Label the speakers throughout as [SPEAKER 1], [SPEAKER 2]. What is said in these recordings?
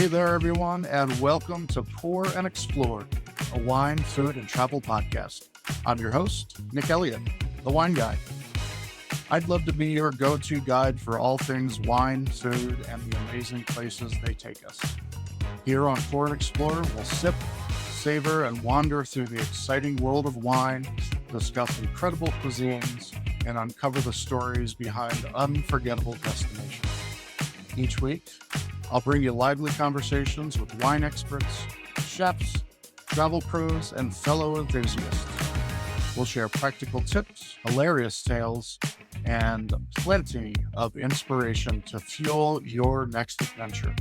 [SPEAKER 1] Hey there, everyone, and welcome to Pour and Explore, a wine, food, and travel podcast. I'm your host, Nick Elliott, the wine guy. I'd love to be your go-to guide for all things wine, food, and the amazing places they take us. Here on Pour and Explore, we'll sip, savor, and wander through the exciting world of wine, discuss incredible cuisines, and uncover the stories behind unforgettable destinations. Each week, I'll bring you lively conversations with wine experts, chefs, travel pros, and fellow enthusiasts. We'll share practical tips, hilarious tales, and plenty of inspiration to fuel your next adventure.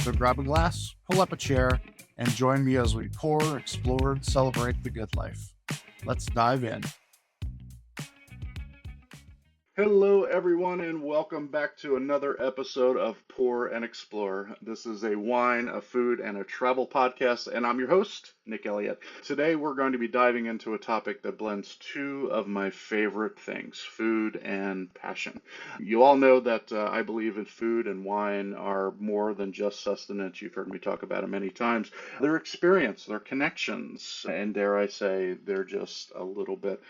[SPEAKER 1] So grab a glass, pull up a chair, and join me as we pour, explore, and celebrate the good life. Let's dive in. Hello, everyone, and welcome back to another episode of Pour and Explore. This is a wine, a food, and a travel podcast, and I'm your host, Nick Elliott. Today, we're going to be diving into a topic that blends two of my favorite things, food and passion. You all know that I believe in food and wine are more than just sustenance. You've heard me talk about it many times. They're experience, they're connections, and dare I say, they're just a little bit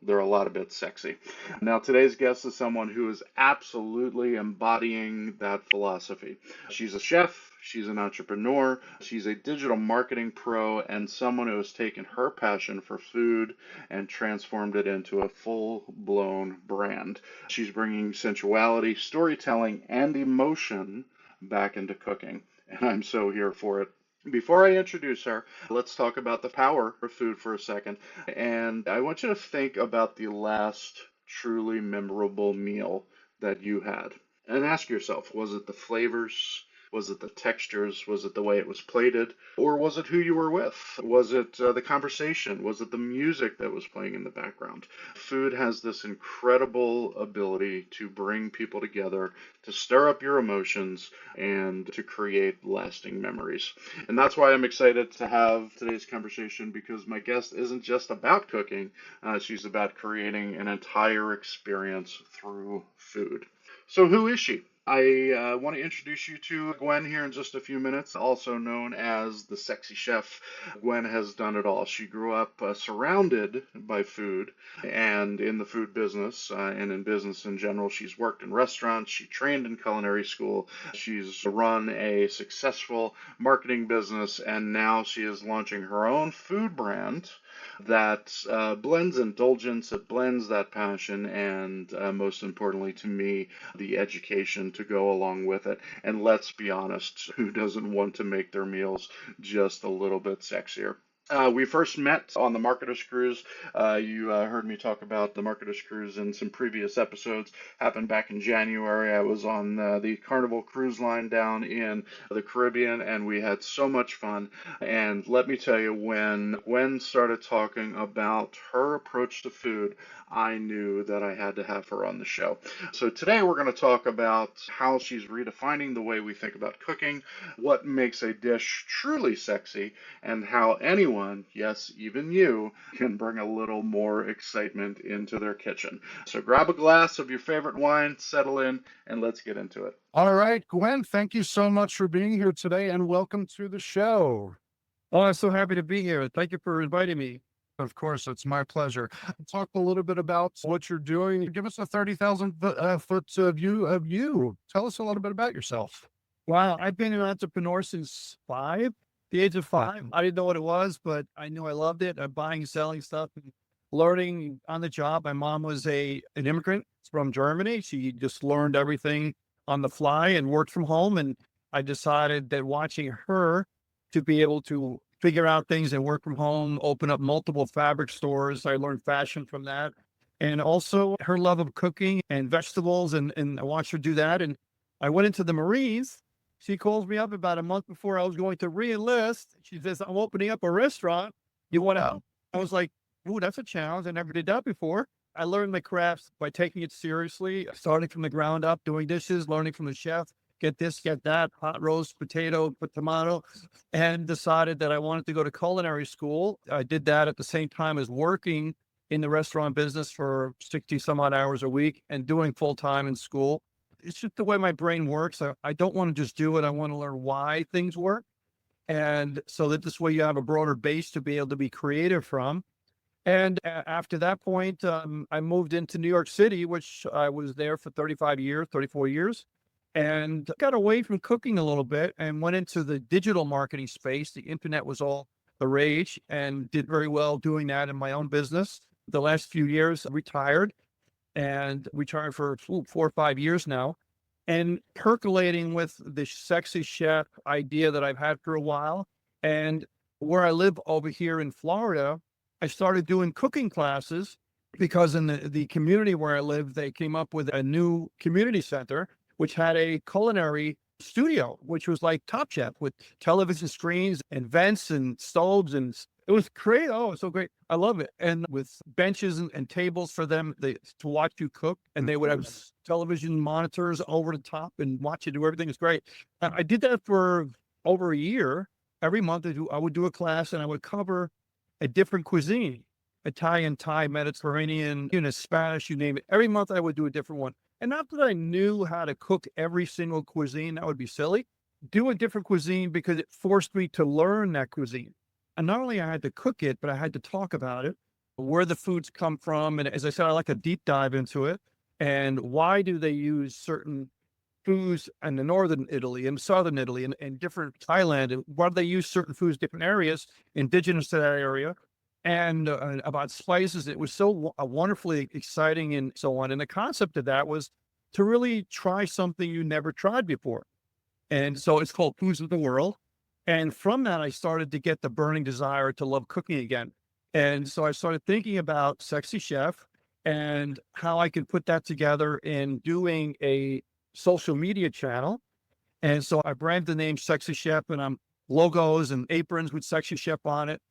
[SPEAKER 1] they're a lot of bit sexy. Now, today's guest is someone who is absolutely embodying that philosophy. She's a chef, she's an entrepreneur, she's a digital marketing pro, and someone who has taken her passion for food and transformed it into a full-blown brand. She's bringing sensuality, storytelling, and emotion back into cooking, and I'm so here for it. Before I introduce her, let's talk about the power of food for a second. And I want you to think about the last truly memorable meal that you had. And ask yourself, was it the flavors? Was it the textures? Was it the way it was plated? Or was it who you were with? Was it the conversation? Was it the music that was playing in the background? Food has this incredible ability to bring people together, to stir up your emotions, and to create lasting memories. And that's why I'm excited to have today's conversation, because my guest isn't just about cooking, she's about creating an entire experience through food. So who is she? I want to introduce you to Gwen here in just a few minutes, also known as the Sexy Chef. Gwen has done it all. She grew up surrounded by food and in the food business and in business in general. She's worked in restaurants. She trained in culinary school. She's run a successful marketing business, and now she is launching her own food brand that blends indulgence, it blends that passion, and most importantly to me, the education to go along with it. And let's be honest, who doesn't want to make their meals just a little bit sexier? We first met on the Marketer's Cruise. You heard me talk about the Marketer's Cruise in some previous episodes. Happened back in January. I was on the Carnival Cruise Line down in the Caribbean, and we had so much fun. And let me tell you, when Gwen started talking about her approach to food, I knew that I had to have her on the show. So today we're going to talk about how she's redefining the way we think about cooking, what makes a dish truly sexy, and how anyone, yes, even you, can bring a little more excitement into their kitchen. So grab a glass of your favorite wine, settle in, and let's get into it. All right, Gwen, thank you so much for being here today, and welcome to the show.
[SPEAKER 2] Oh, I'm so happy to be here. Thank you for inviting me.
[SPEAKER 1] Of course, it's my pleasure. Talk a little bit about what you're doing. Give us a 30,000 foot view of you. Tell us a little bit about yourself.
[SPEAKER 2] Wow, I've been an entrepreneur since the age of 5. I didn't know what it was, but I knew I loved it. I'm buying and selling stuff and learning on the job. My mom was an immigrant from Germany. She just learned everything on the fly and worked from home. And I decided that watching her to be able to figure out things and work from home, open up multiple fabric stores. I learned fashion from that. And also her love of cooking and vegetables. And I watched her do that. And I went into the Marines. She calls me up about a month before I was going to re-enlist. She says, I'm opening up a restaurant. You want to help? I was like, ooh, that's a challenge. I never did that before. I learned my crafts by taking it seriously, starting from the ground up, doing dishes, learning from the chef. Get this, get that, hot roast, potato, put tomato, and decided that I wanted to go to culinary school. I did that at the same time as working in the restaurant business for 60 some odd hours a week and doing full time in school. it's just the way my brain works. I don't want to just do it. I want to learn why things work. And so that this way you have a broader base to be able to be creative from. And after that point, I moved into New York City, which I was there for 35 years, 34 years, and got away from cooking a little bit and went into the digital marketing space. The internet was all the rage and did very well doing that in my own business. The last few years, retired and retired for 4 or 5 years now, and percolating with the sexy chef idea that I've had for a while. And where I live over here in Florida, I started doing cooking classes because in the community where I live, they came up with a new community center, which had a culinary studio, which was like Top Chef with television screens and vents and stoves. And it was great. Oh, it's so great. I love it. And with benches and tables for them to watch you cook. And they would have television monitors over the top and watch you do everything. It's great. I did that for over a year. Every month I would do a class and I would cover a different cuisine, Italian, Thai, Mediterranean, Spanish, you name it. Every month I would do a different one. And not that I knew how to cook every single cuisine, that would be silly. Do a different cuisine because it forced me to learn that cuisine. And not only I had to cook it, but I had to talk about it, where the foods come from. And as I said, I like a deep dive into it. And why do they use certain foods in the northern Italy and southern Italy and different Thailand, and why do they use certain foods, different areas, indigenous to that area, and about spices. It was so wonderfully exciting and so on. And the concept of that was to really try something you never tried before. And so it's called Foods of the World. And from that, I started to get the burning desire to love cooking again. And so I started thinking about Sexy Chef and how I could put that together in doing a social media channel. And so I branded the name Sexy Chef, and I'm logos and aprons with Sexy Chef on it,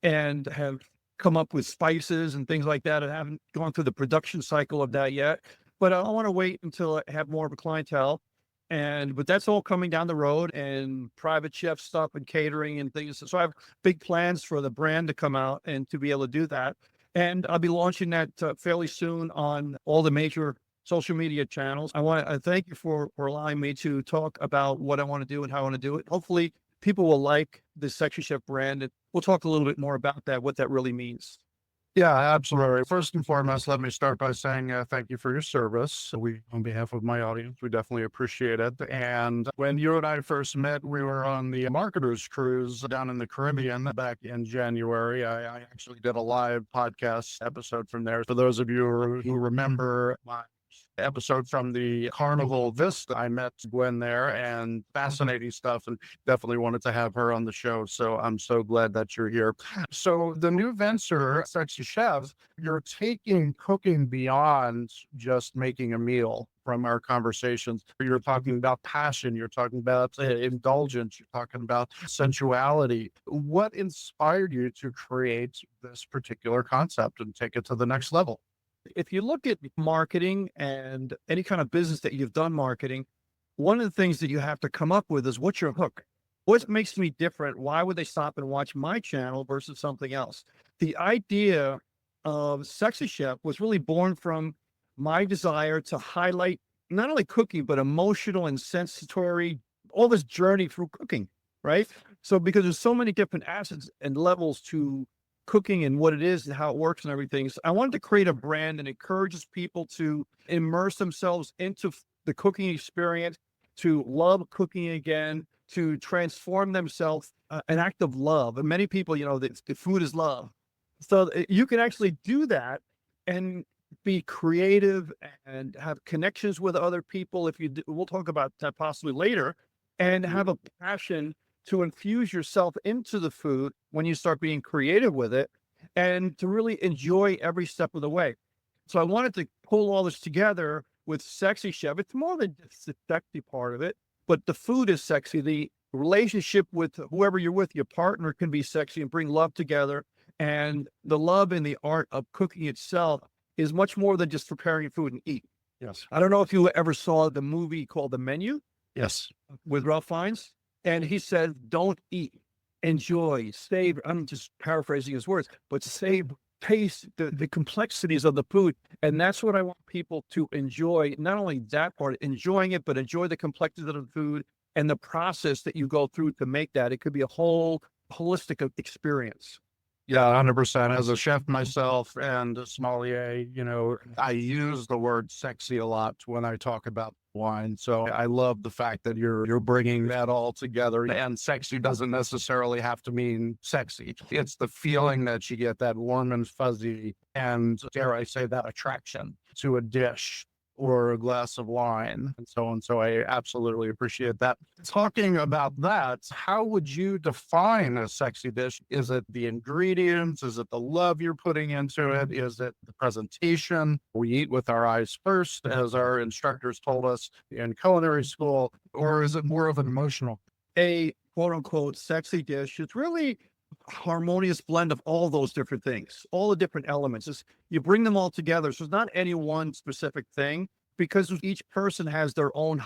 [SPEAKER 2] and have come up with spices and things like that. I haven't gone through the production cycle of that yet, but I want to wait until I have more of a clientele. But that's all coming down the road, and private chef stuff and catering and things. So I have big plans for the brand to come out and to be able to do that. And I'll be launching that fairly soon on all the major social media channels. I want to thank you for allowing me to talk about what I want to do and how I want to do it. Hopefully people will like the Sexy Chef brand, and we'll talk a little bit more about that, what that really means.
[SPEAKER 3] Yeah, absolutely. First and foremost, let me start by saying thank you for your service. On behalf of my audience, we definitely appreciate it. And when you and I first met, we were on the marketers cruise down in the Caribbean back in January. I actually did a live podcast episode from there. For those of you who remember my episode from the Carnival Vista, I met Gwen there, and fascinating stuff, and definitely wanted to have her on the show. So I'm so glad that you're here. So the new venture, Sexy Chef, you're taking cooking beyond just making a meal. From our conversations, you're talking about passion, you're talking about indulgence, you're talking about sensuality. What inspired you to create this particular concept and take it to the next level?
[SPEAKER 2] If you look at marketing and any kind of business that you've done marketing, one of the things that you have to come up with is what's your hook? What makes me different? Why would they stop and watch my channel versus something else? The idea of Sexy Chef was really born from my desire to highlight not only cooking, but emotional and sensory, all this journey through cooking, right? So because there's so many different acids and levels to cooking and what it is and how it works and everything. So I wanted to create a brand that encourages people to immerse themselves into the cooking experience, to love cooking again, to transform themselves, an act of love. And many people, the food is love. So you can actually do that and be creative and have connections with other people. If you do, we'll talk about that possibly later, and have a passion to infuse yourself into the food when you start being creative with it, and to really enjoy every step of the way. So I wanted to pull all this together with Sexy Chef. It's more than just the sexy part of it, but the food is sexy. The relationship with whoever you're with, your partner, can be sexy and bring love together. And the love and the art of cooking itself is much more than just preparing food and eat.
[SPEAKER 3] Yes.
[SPEAKER 2] I don't know if you ever saw the movie called The Menu.
[SPEAKER 3] Yes.
[SPEAKER 2] With Ralph Fiennes. And he said, don't eat, enjoy, savor. I'm just paraphrasing his words, but savor taste the complexities of the food. And that's what I want people to enjoy. Not only that part, enjoying it, but enjoy the complexities of the food and the process that you go through to make that. It could be a whole holistic experience.
[SPEAKER 3] Yeah, 100%. As a chef myself and a sommelier, I use the word sexy a lot when I talk about wine. So I love the fact that you're bringing that all together. And sexy doesn't necessarily have to mean sexy. It's the feeling that you get, that warm and fuzzy, and dare I say that, attraction to a dish or a glass of wine and so on. So I absolutely appreciate that. Talking about that, how would you define a sexy dish? Is it the ingredients? Is it the love you're putting into it? Is it the presentation? We eat with our eyes first, as our instructors told us in culinary school, or is it more of an emotional?
[SPEAKER 2] A quote unquote sexy dish is really a harmonious blend of all those different things, all the different elements. You bring them all together. So it's not any one specific thing because each person has their own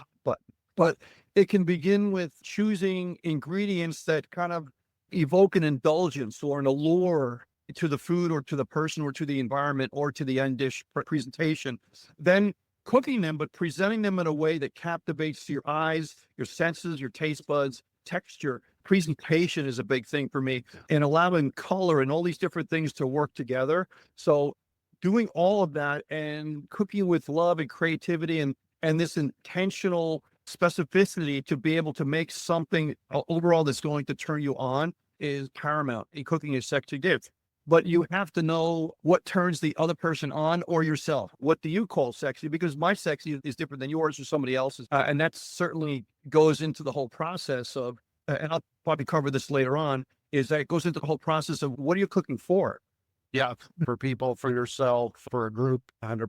[SPEAKER 2] but it can begin with choosing ingredients that kind of evoke an indulgence or an allure to the food or to the person or to the environment or to the end dish presentation. Then cooking them, but presenting them in a way that captivates your eyes, your senses, your taste buds, texture. Presentation is a big thing for me, and allowing color and all these different things to work together. So doing all of that and cooking with love and creativity and this intentional specificity to be able to make something overall that's going to turn you on is paramount in cooking a sexy dish. But you have to know what turns the other person on or yourself. What do you call sexy? Because my sexy is different than yours or somebody else's. And that certainly goes into the whole process of, and I'll probably cover this later on, is that it goes into the whole process of what are you cooking for?
[SPEAKER 3] Yeah, for people, for yourself, for a group, 100%.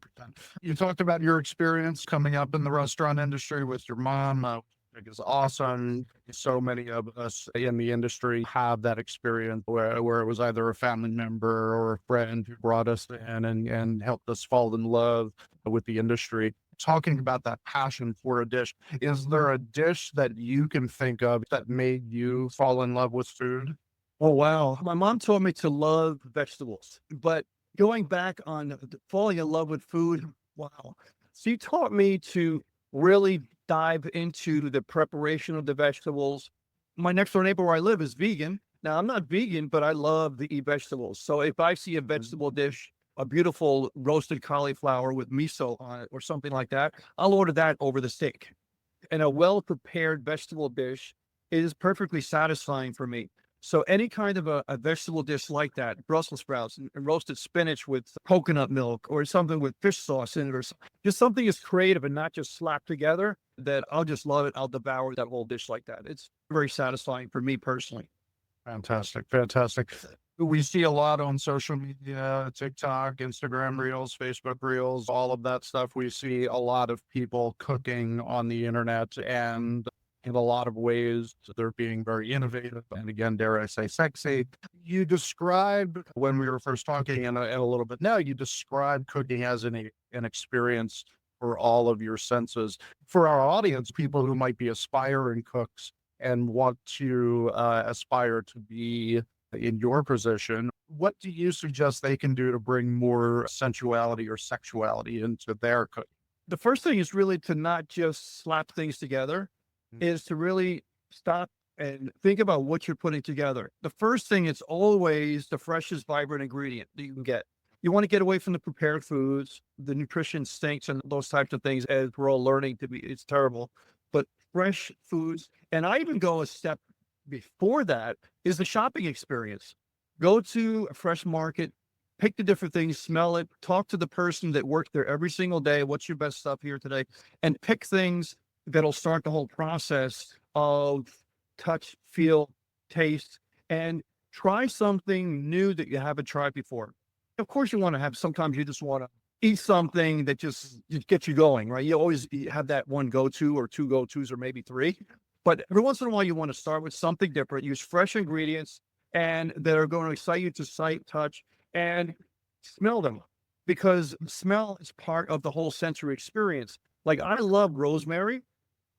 [SPEAKER 3] You talked about your experience coming up in the restaurant industry with your mom. I think is awesome. So many of us in the industry have that experience where it was either a family member or a friend who brought us in and helped us fall in love with the industry. Talking about that passion for a dish, is there a dish that you can think of that made you fall in love with food?
[SPEAKER 2] Oh, wow. My mom taught me to love vegetables, but going back on falling in love with food, wow. She taught me to really dive into the preparation of the vegetables. My next door neighbor where I live is vegan. Now, I'm not vegan, but I love to eat vegetables. So if I see a vegetable dish, a beautiful roasted cauliflower with miso on it or something like that, I'll order that over the steak. And a well-prepared vegetable dish is perfectly satisfying for me. So any kind of a vegetable dish like that, Brussels sprouts and roasted spinach with coconut milk or something with fish sauce in it, or just something is creative and not just slapped together, that I'll just love it. I'll devour that whole dish like that. It's very satisfying for me personally.
[SPEAKER 3] Fantastic. Fantastic. We see a lot on social media, TikTok, Instagram Reels, Facebook Reels, all of that stuff. We see a lot of people cooking on the internet, and in a lot of ways, they're being very innovative. And again, dare I say, sexy. You described when we were first talking, and a little bit now, you described cooking as an experience for all of your senses. For our audience, people who might be aspiring cooks and want to aspire to be in your position, what do you suggest they can do to bring more sensuality or sexuality into their cooking?
[SPEAKER 2] The first thing is really to not just slap things together, is to really stop and think about what you're putting together. The first thing is always the freshest, vibrant ingredient that you can get. You want to get away from the prepared foods, the nutrition stinks and those types of things, as we're all learning to be, it's terrible. But fresh foods, and I even go a step before that, is the shopping experience. Go to a fresh market, pick the different things, smell it, talk to the person that worked there every single day. What's your best stuff here today? And pick things that'll start the whole process of touch, feel, taste, and try something new that you haven't tried before. Of course, you want to have, sometimes you just want to eat something that just gets you going, right? You always have that one go-to or two go-tos or maybe three. But every once in a while, you want to start with something different, use fresh ingredients and that are going to excite you to sight, touch, and smell them, because smell is part of the whole sensory experience. Like I love rosemary.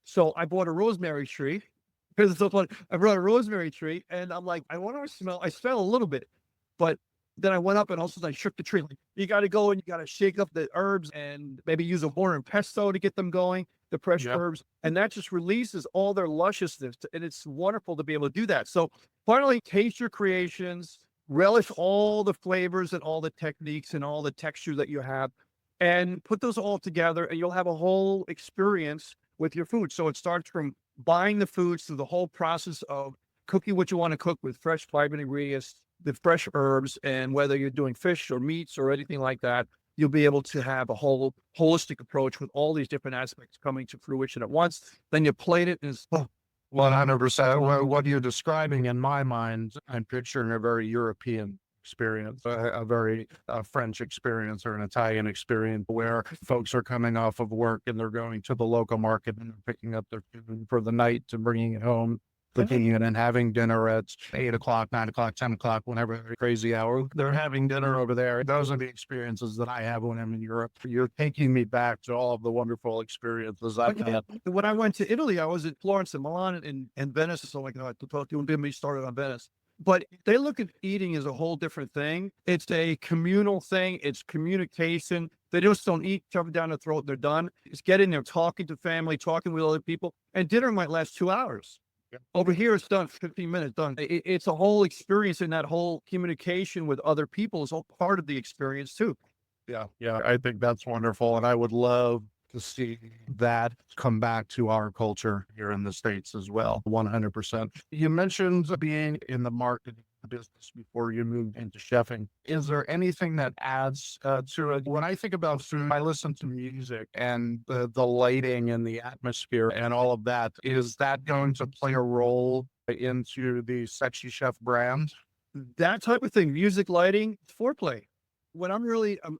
[SPEAKER 2] So I bought a rosemary tree because it's so fun. I brought a rosemary tree and I'm like, I want to smell, I smell a little bit, but Then I went up and also I shook the tree. Like, you got to go and you got to shake up the herbs and maybe use a mortar and pesto to get them going, the fresh herbs. And that just releases all their lusciousness. And it's wonderful to be able to do that. So finally, taste your creations, relish all the flavors and all the techniques and all the texture that you have, and put those all together, and you'll have a whole experience with your food. So it starts from buying the foods through the whole process of cooking what you want to cook with fresh, vibrant ingredients, the fresh herbs, and whether you're doing fish or meats or anything like that, you'll be able to have a whole holistic approach with all these different aspects coming to fruition at once. Then you plate it and it's
[SPEAKER 3] 100%. What you're describing in my mind, I'm picturing a very European experience, a very French experience or an Italian experience where folks are coming off of work and they're going to the local market and they're picking up their food for the night and bringing it home, cooking it and having dinner at 8 o'clock, 9 o'clock, 10 o'clock, whenever crazy hour they're having dinner over there. Those are the experiences that I have when I'm in Europe. You're taking me back to all of the wonderful experiences I've had.
[SPEAKER 2] When I went to Italy, I was in Florence and Milan and Venice. So like, I thought you would get me started on Venice. But they look at eating as a whole different thing. It's a communal thing. It's communication. They just don't eat, shove it down their throat, they're done. It's getting there, talking to family, talking with other people. And dinner might last 2 hours. Over here, it's done, 15 minutes done. It's a whole experience, and that whole communication with other people is all part of the experience too.
[SPEAKER 3] Yeah, I think that's wonderful. And I would love to see that come back to our culture here in the States as well. 100%. You mentioned being in the marketing business before you moved into chefing. Is there anything that adds to it? When I think about food, I listen to music and the lighting and the atmosphere and all of that. Is that going to play a role into the Sexy Chef brand?
[SPEAKER 2] That type of thing, music, lighting, foreplay. When I'm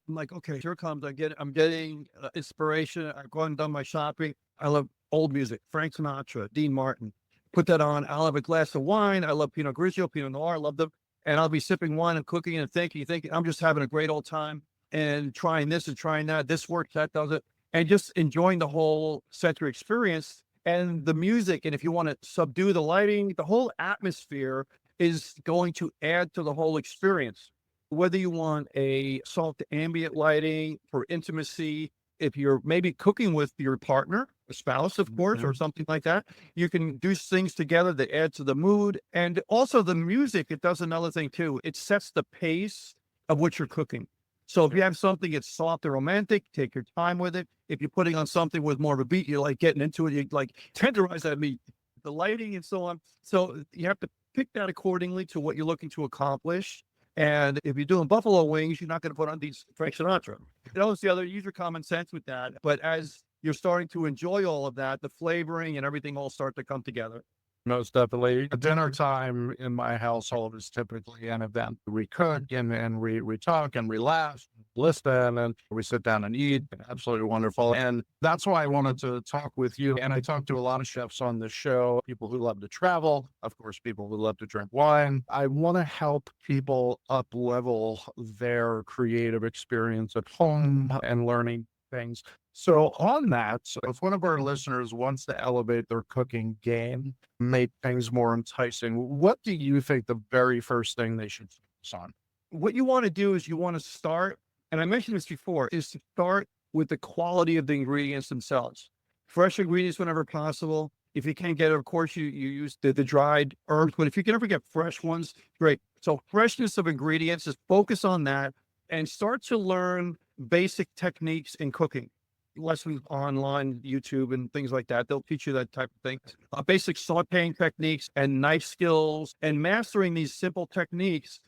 [SPEAKER 2] like, okay, here comes, I'm getting inspiration. I've gone and done my shopping. I love old music, Frank Sinatra, Dean Martin. Put that on. I'll have a glass of wine. I love Pinot Grigio, Pinot Noir. I love them. And I'll be sipping wine and cooking and thinking. I'm just having a great old time and trying this and trying that. This works, that does it. And just enjoying the whole sensory experience and the music. And if you want to subdue the lighting, the whole atmosphere is going to add to the whole experience. Whether you want a soft ambient lighting for intimacy, if you're maybe cooking with your partner, a spouse, of course, or something like that, you can do things together that add to the mood. And also the music, it does another thing too. It sets the pace of what you're cooking. So if you have something that's soft and romantic, take your time with it. If you're putting on something with more of a beat, you like getting into it, you like tenderize that meat, the lighting and so on. So you have to pick that accordingly to what you're looking to accomplish. And if you're doing buffalo wings, you're not going to put on these Frank Sinatra. It's the other, use your common sense with that. But as you're starting to enjoy all of that, the flavoring and everything all start to come together.
[SPEAKER 3] Most definitely. Dinner time in my household is typically an event. We cook and we talk and we laugh, listen, and we sit down and eat. Absolutely wonderful. And that's why I wanted to talk with you. And I talk to a lot of chefs on this show, people who love to travel, of course, people who love to drink wine. I want to help people up level their creative experience at home and learning things. So on that, if one of our listeners wants to elevate their cooking game, make things more enticing, what do you think the very first thing they should focus on?
[SPEAKER 2] What you want to do is you want to start, and I mentioned this before, is to start with the quality of the ingredients themselves. Fresh ingredients whenever possible. If you can't get it, of course, you use the dried herbs, but if you can ever get fresh ones, great. So freshness of ingredients, just focus on that and start to learn basic techniques in cooking. Lessons online, YouTube and things like that. They'll teach you that type of thing. Basic sauteing techniques and knife skills and mastering these simple techniques.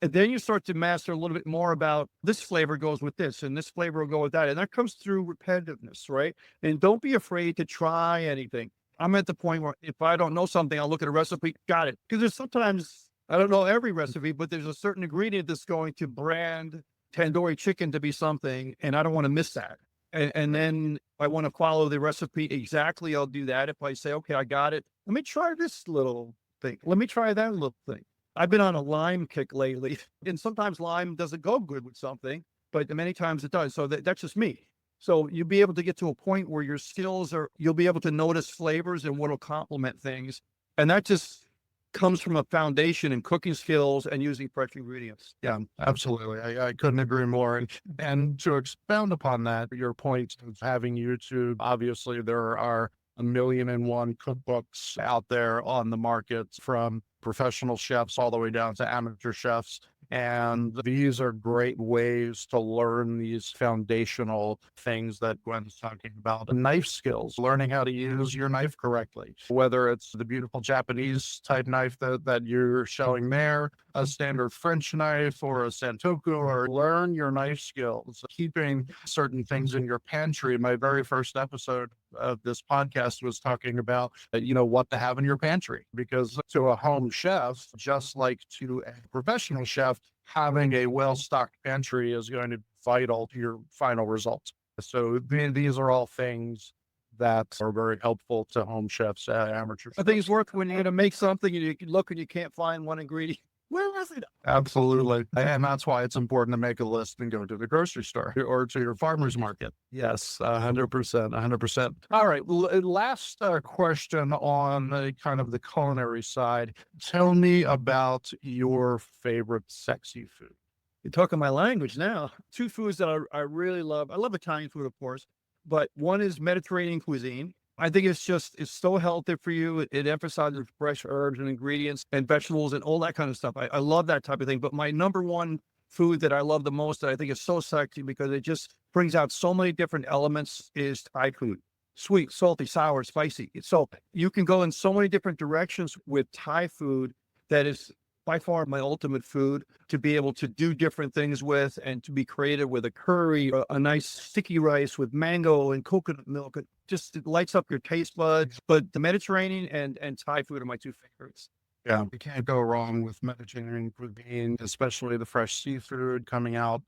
[SPEAKER 2] And then you start to master a little bit more about this flavor goes with this and this flavor will go with that. And that comes through repetitiveness, right? And don't be afraid to try anything. I'm at the point where if I don't know something, I'll look at a recipe, got it. Because there's sometimes, I don't know every recipe, but there's a certain ingredient that's going to brand tandoori chicken to be something, and I don't want to miss that. And then I want to follow the recipe exactly. I'll do that. If I say, okay, I got it. Let me try this little thing. Let me try that little thing. I've been on a lime kick lately, and sometimes lime doesn't go good with something, but many times it does. So that's just me. So you'll be able to get to a point where your skills you'll be able to notice flavors and what will complement things. And that just comes from a foundation in cooking skills and using fresh ingredients.
[SPEAKER 3] Yeah, absolutely. I couldn't agree more. And to expound upon that, your point of having YouTube, obviously there are a million and one cookbooks out there on the market from professional chefs all the way down to amateur chefs. And these are great ways to learn these foundational things that Gwen's talking about. Knife skills, learning how to use your knife correctly, whether it's the beautiful Japanese type knife that you're showing there, a standard French knife or a santoku, or learn your knife skills, keeping certain things in your pantry. My very first episode of this podcast was talking about, what to have in your pantry, because to a home chef, just like to a professional chef, having a well-stocked pantry is going to be vital to your final results. So these are all things that are very helpful to home chefs, amateur
[SPEAKER 2] I
[SPEAKER 3] chefs.
[SPEAKER 2] think it's worth when you're going to make something and you can look and you can't find one ingredient. Where is it?
[SPEAKER 3] Absolutely. And that's why it's important to make a list and go to the grocery store or to your farmer's market. Yes, 100%, 100%. All right. Last question on kind of the culinary side. Tell me about your favorite sexy food.
[SPEAKER 2] You're talking my language now. Two foods that I really love. I love Italian food, of course, but one is Mediterranean cuisine. I think it's so healthy for you. It emphasizes fresh herbs and ingredients and vegetables and all that kind of stuff. I love that type of thing. But my number one food that I love the most, that I think is so sexy because it just brings out so many different elements, is Thai food. Sweet, salty, sour, spicy. So you can go in so many different directions with Thai food. That is by far my ultimate food to be able to do different things with, and to be creative with a curry, a nice sticky rice with mango and coconut milk. It lights up your taste buds. But the Mediterranean and Thai food are my two favorites.
[SPEAKER 3] Yeah, you can't go wrong with Mediterranean cuisine, especially the fresh seafood coming out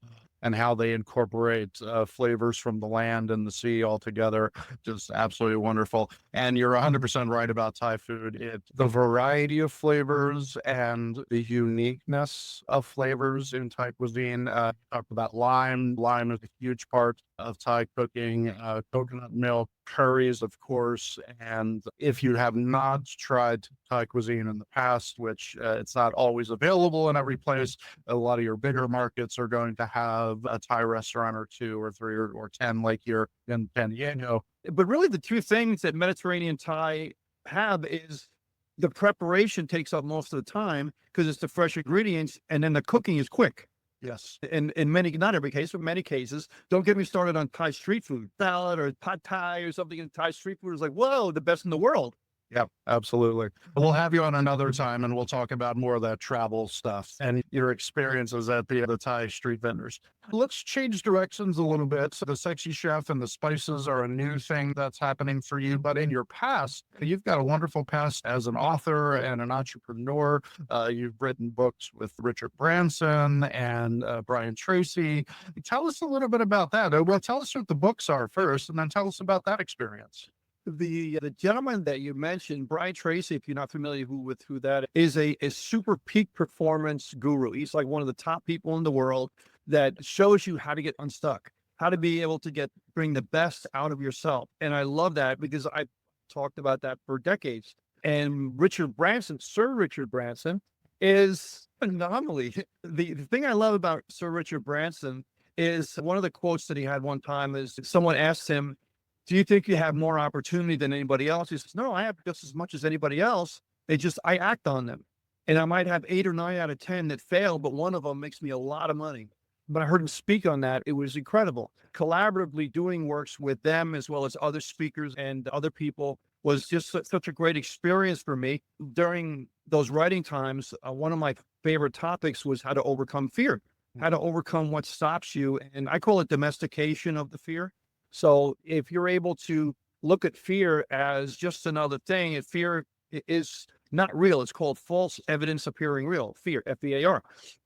[SPEAKER 3] and how they incorporate flavors from the land and the sea all together. Just absolutely wonderful. And you're 100% right about Thai food. The variety of flavors and the uniqueness of flavors in Thai cuisine. Talk about lime. Lime is a huge part of Thai cooking. Coconut milk, curries, of course. And if you have not tried Thai cuisine in the past, which it's not always available in every place, a lot of your bigger markets are going to have a Thai restaurant or two or three or 10 like here in San Diego.
[SPEAKER 2] But really the two things that Mediterranean Thai have is the preparation takes up most of the time because it's the fresh ingredients, and then the cooking is quick.
[SPEAKER 3] Yes.
[SPEAKER 2] In many, not every case, but many cases. Don't get me started on Thai street food. Salad or pad Thai or something in Thai street food is like, whoa, the best in the world.
[SPEAKER 3] Yeah, absolutely. We'll have you on another time and we'll talk about more of that travel stuff and your experiences at the Thai street vendors. Let's change directions a little bit. So the sexy chef and the spices are a new thing that's happening for you, but in your past, you've got a wonderful past as an author and an entrepreneur. You've written books with Richard Branson and Brian Tracy. Tell us a little bit about that. Well, tell us what the books are first, and then tell us about that experience.
[SPEAKER 2] The gentleman that you mentioned, Brian Tracy, if you're not familiar with who that is, a super peak performance guru. He's like one of the top people in the world that shows you how to get unstuck, how to be able to bring the best out of yourself. And I love that because I talked about that for decades. And Richard Branson, Sir Richard Branson, is phenomenally. The thing I love about Sir Richard Branson is one of the quotes that he had one time is someone asked him, do you think you have more opportunity than anybody else? He says, no, I have just as much as anybody else. I act on them. And I might have 8 or 9 out of 10 that fail, but one of them makes me a lot of money. But I heard him speak on that. It was incredible. Collaboratively doing works with them as well as other speakers and other people was just such a great experience for me. During those writing times, one of my favorite topics was how to overcome fear, how to overcome what stops you. And I call it domestication of the fear. So if you're able to look at fear as just another thing, if fear is not real, it's called false evidence appearing real, fear, F-E-A-R.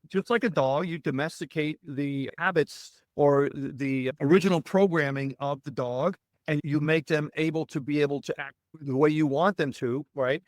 [SPEAKER 2] Just like a dog, you domesticate the habits or the original programming of the dog, and you make them able to act the way you want them to, right?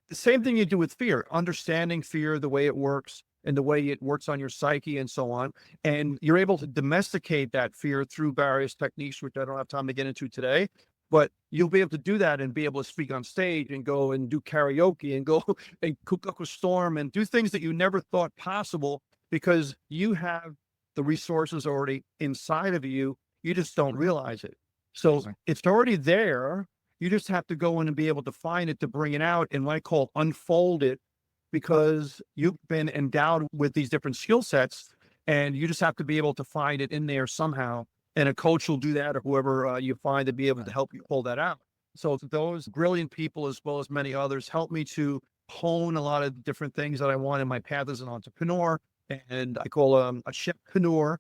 [SPEAKER 2] The same thing you do with fear, understanding fear, the way it works, and the way it works on your psyche and so on. And you're able to domesticate that fear through various techniques, which I don't have time to get into today. but you'll be able to do that and be able to speak on stage and go and do karaoke and go and cook up a storm and do things that you never thought possible because you have the resources already inside of you. You just don't realize it. So
[SPEAKER 3] Amazing.
[SPEAKER 2] it's already there. You just have to go in and be able to find it, to bring it out and what I call unfold it, because you've been endowed with these different skill sets and you just have to be able to find it in there somehow. And a coach will do that, or whoever you find to be able to help you pull that out. So those brilliant people, as well as many others, help me to hone a lot of different things that I want in my path as an entrepreneur. And I call a chefpreneur,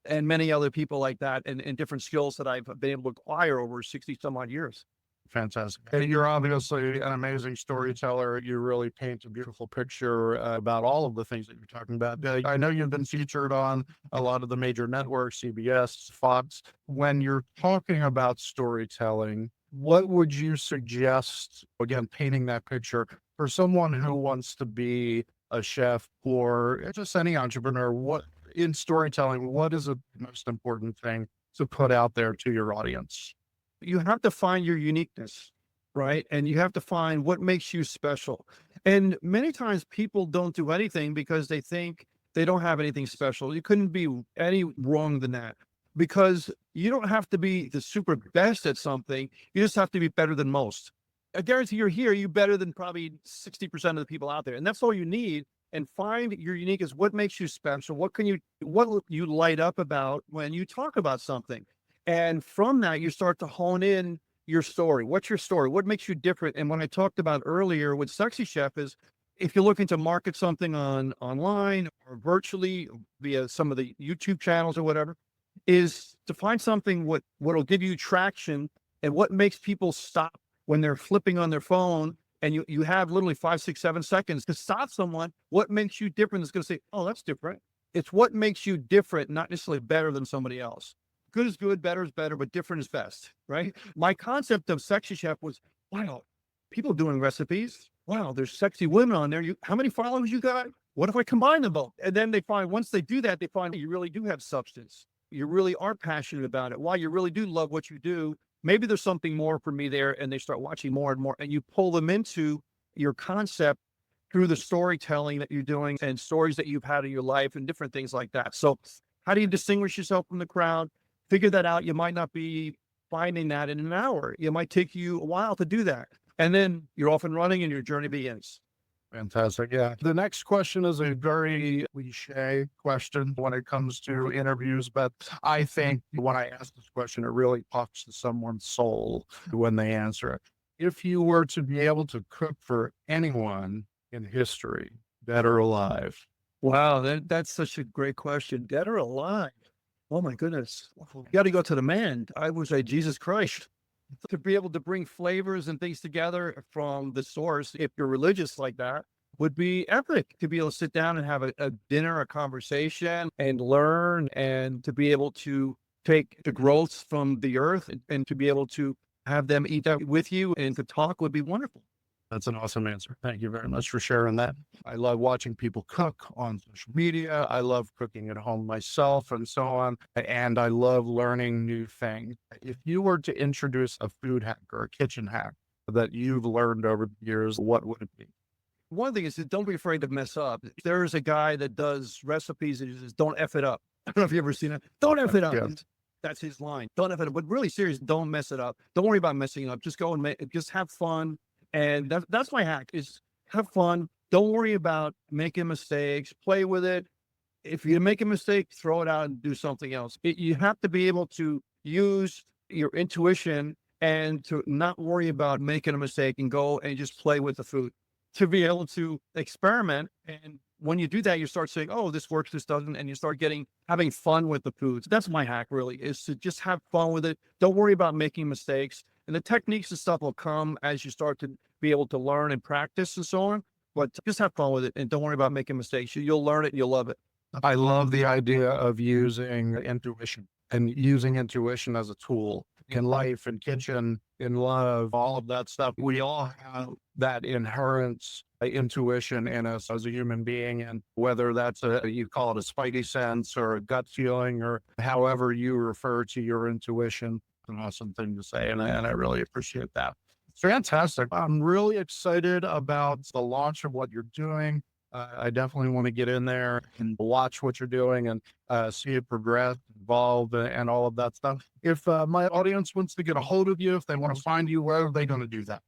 [SPEAKER 2] and many other people like that, and different skills that I've been able to acquire over 60 some odd years.
[SPEAKER 3] Fantastic. And you're obviously an amazing storyteller. You really paint a beautiful picture about all of the things that you're talking about. I know you've been featured on a lot of the major networks, CBS, Fox. When you're talking about storytelling, what would you suggest, again, painting that picture for someone who wants to be a chef or just any entrepreneur? What in storytelling, what is the most important thing to put out there to your audience?
[SPEAKER 2] You have to find your uniqueness, right? And you have to find what makes you special. And many times people don't do anything because they think they don't have anything special. You couldn't be any wrong than that, because you don't have to be the super best at something. You just have to be better than most. I guarantee you're better than probably 60% of the people out there. And that's all you need. And find your uniqueness. What makes you special? What you light up about when you talk about something? And from that, you start to hone in your story. What's your story? What makes you different? And what I talked about earlier with Sexy Chef is, if you're looking to market something online or virtually via some of the YouTube channels or whatever, is to find something what'll give you traction and what makes people stop when they're flipping on their phone. And you have literally 5, 6, 7 seconds to stop someone. What makes you different is going to say, oh, that's different. It's what makes you different, not necessarily better than somebody else. Good is good, better is better, but different is best, right? My concept of Sexy Chef was, wow, people doing recipes. Wow, there's sexy women on there. How many followers you got? What if I combine them both? And then they find, once they do that, they find you really do have substance. You really are passionate about it. Wow, you really do love what you do. Maybe there's something more for me there. And they start watching more and more, and you pull them into your concept through the storytelling that you're doing and stories that you've had in your life and different things like that. So how do you distinguish yourself from the crowd? Figure that out. You might not be finding that in an hour. It might take you a while to do that. And then you're off and running and your journey begins.
[SPEAKER 3] Fantastic. Yeah. The next question is a very cliche question when it comes to interviews, but I think when I ask this question, it really talks to someone's soul when they answer it. If you were to be able to cook for anyone in history, dead or alive.
[SPEAKER 2] Wow, that's such a great question. Dead or alive? Oh my goodness. You got to go to the man. I would say Jesus Christ. To be able to bring flavors and things together from the source, if you're religious like that, would be epic. To be able to sit down and have a dinner, a conversation, and learn, and to be able to take the growths from the earth and to be able to have them eat that with you and to talk would be wonderful.
[SPEAKER 3] That's an awesome answer. Thank you very much for sharing that. I love watching people cook on social media. I love cooking at home myself and so on. And I love learning new things. If you were to introduce a food hack or a kitchen hack that you've learned over the years, what would it be?
[SPEAKER 2] One thing is that don't be afraid to mess up. There's a guy that does recipes and he says, don't F it up. I don't know if you've ever seen it. Don't F it up.
[SPEAKER 3] Yeah.
[SPEAKER 2] That's his line. Don't F it up. But really serious, don't mess it up. Don't worry about messing it up. Just go and just have fun. And that's my hack is have fun. Don't worry about making mistakes. Play with it. If you make a mistake, throw it out and do something else. You have to be able to use your intuition and to not worry about making a mistake and go and just play with the food. To be able to experiment. And when you do that, you start saying, oh, this works, this doesn't. And you start having fun with the foods. That's my hack really, is to just have fun with it. Don't worry about making mistakes. And the techniques and stuff will come as you start to be able to learn and practice and so on. But just have fun with it and don't worry about making mistakes. You'll learn it and you'll love it.
[SPEAKER 3] I love the idea of using intuition and using intuition as a tool in life, in kitchen, in love, all of that stuff. We all have that inherent intuition in us as a human being. And whether that's you call it a spidey sense or a gut feeling or however you refer to your intuition, an awesome thing to say, and I really appreciate that. It's fantastic. I'm really excited about the launch of what you're doing. I definitely want to get in there and watch what you're doing and see it progress, evolve, and all of that stuff. If my audience wants to get a hold of you, if they want to find you, where are they going to do that?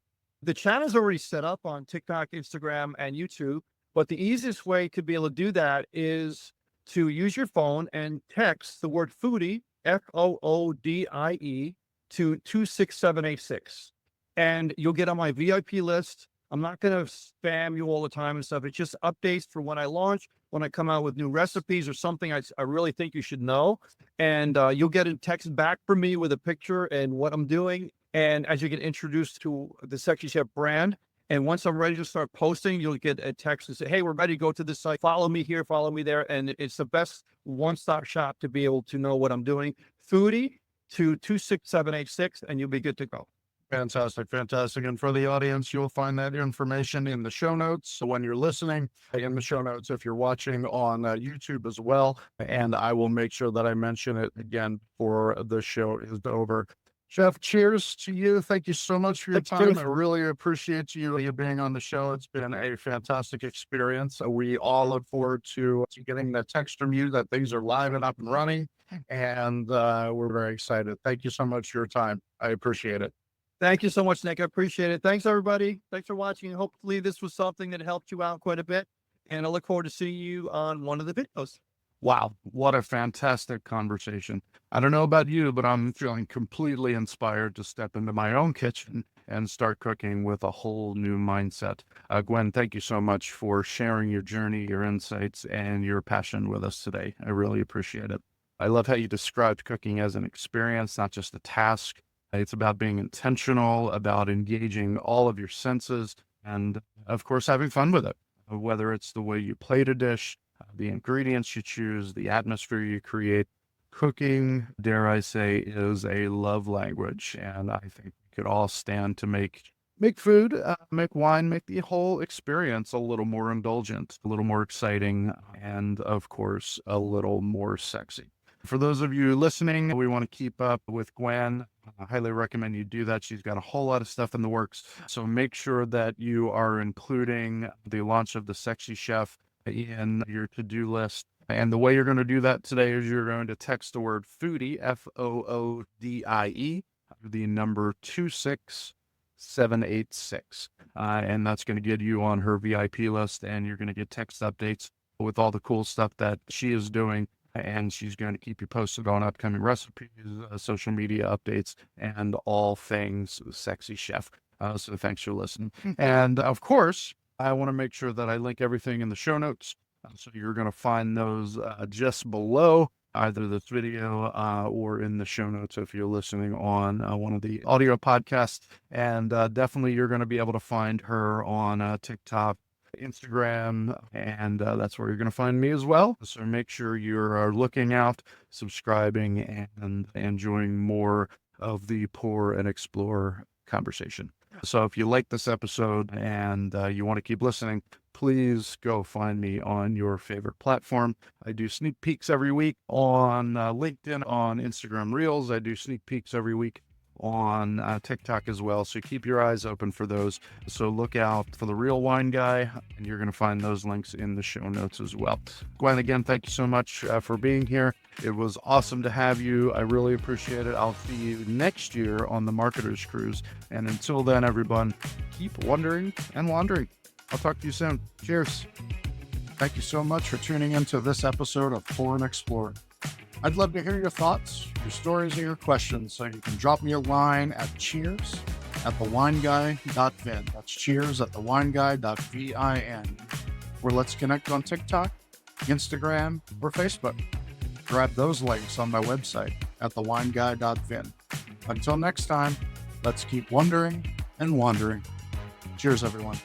[SPEAKER 2] The channel's already set up on TikTok, Instagram, and YouTube. But the easiest way to be able to do that is to use your phone and text the word foodie, FOODIE, to 26786. And you'll get on my VIP list. I'm not going to spam you all the time and stuff. It's just updates for when I launch, when I come out with new recipes or something I really think you should know. And you'll get a text back from me with a picture and what I'm doing. And as you get introduced to the Sexy Chef brand, and once I'm ready to start posting, you'll get a text and say, hey, we're ready to go to this site. Follow me here, follow me there. And it's the best one-stop shop to be able to know what I'm doing. Foodie to 26786, and you'll be good to go.
[SPEAKER 3] Fantastic, fantastic. And for the audience, you'll find that information in the show notes. So when you're listening, in the show notes, if you're watching on YouTube as well, and I will make sure that I mention it again before the show is over. Chef, cheers to you. Thank you so much for your time. I really appreciate you being on the show. It's been a fantastic experience. We all look forward to getting the text from you that things are live and up and running. And we're very excited. Thank you so much for your time. I appreciate it.
[SPEAKER 2] Thank you so much, Nick. I appreciate it. Thanks, everybody. Thanks for watching. Hopefully this was something that helped you out quite a bit. And I look forward to seeing you on one of the videos.
[SPEAKER 3] Wow, what a fantastic conversation. I don't know about you, but I'm feeling completely inspired to step into my own kitchen and start cooking with a whole new mindset. Gwen, thank you so much for sharing your journey, your insights, and your passion with us today. I really appreciate it. I love how you described cooking as an experience, not just a task. It's about being intentional, about engaging all of your senses, and of course, having fun with it, whether it's the way you plate a dish, the ingredients you choose, the atmosphere you create. Cooking, dare I say, is a love language, and I think we could all stand to make food, make wine, make the whole experience a little more indulgent, a little more exciting, and of course, a little more sexy. For those of you listening, we want to keep up with Gwen. I highly recommend you do that. She's got a whole lot of stuff in the works. So make sure that you are including the launch of the Sexy Chef in your to-do list. And the way you're going to do that today is you're going to text the word foodie, FOODIE, the number 26786. And that's going to get you on her VIP list, and you're going to get text updates with all the cool stuff that she is doing. And she's going to keep you posted on upcoming recipes, social media updates, and all things Sexy Chef. So thanks for listening. And of course, I want to make sure that I link everything in the show notes. So you're going to find those just below either this video or in the show notes if you're listening on one of the audio podcasts. And definitely you're going to be able to find her on TikTok, Instagram, and that's where you're going to find me as well. So make sure you're looking out, subscribing, and enjoying more of the Pour and Explore conversation. So if you like this episode and you want to keep listening, please go find me on your favorite platform. I do sneak peeks every week on LinkedIn, on Instagram Reels. I do sneak peeks every week on TikTok as well. So keep your eyes open for those. So look out for The Real Wine Guy, and you're going to find those links in the show notes as well. Gwen, again, thank you so much for being here. It was awesome to have you. I really appreciate it. I'll see you next year on the Marketer's Cruise. And until then, everyone, keep wondering and wandering. I'll talk to you soon. Cheers. Thank you so much for tuning into this episode of Pour and Explore. I'd love to hear your thoughts, your stories, and your questions, so you can drop me a line at cheers@thewineguy.vin. That's cheers@thewineguy.vin. Or let's connect on TikTok, Instagram, or Facebook. Grab those links on my website at thewineguy.vin. Until next time, let's keep wondering and wandering. Cheers, everyone.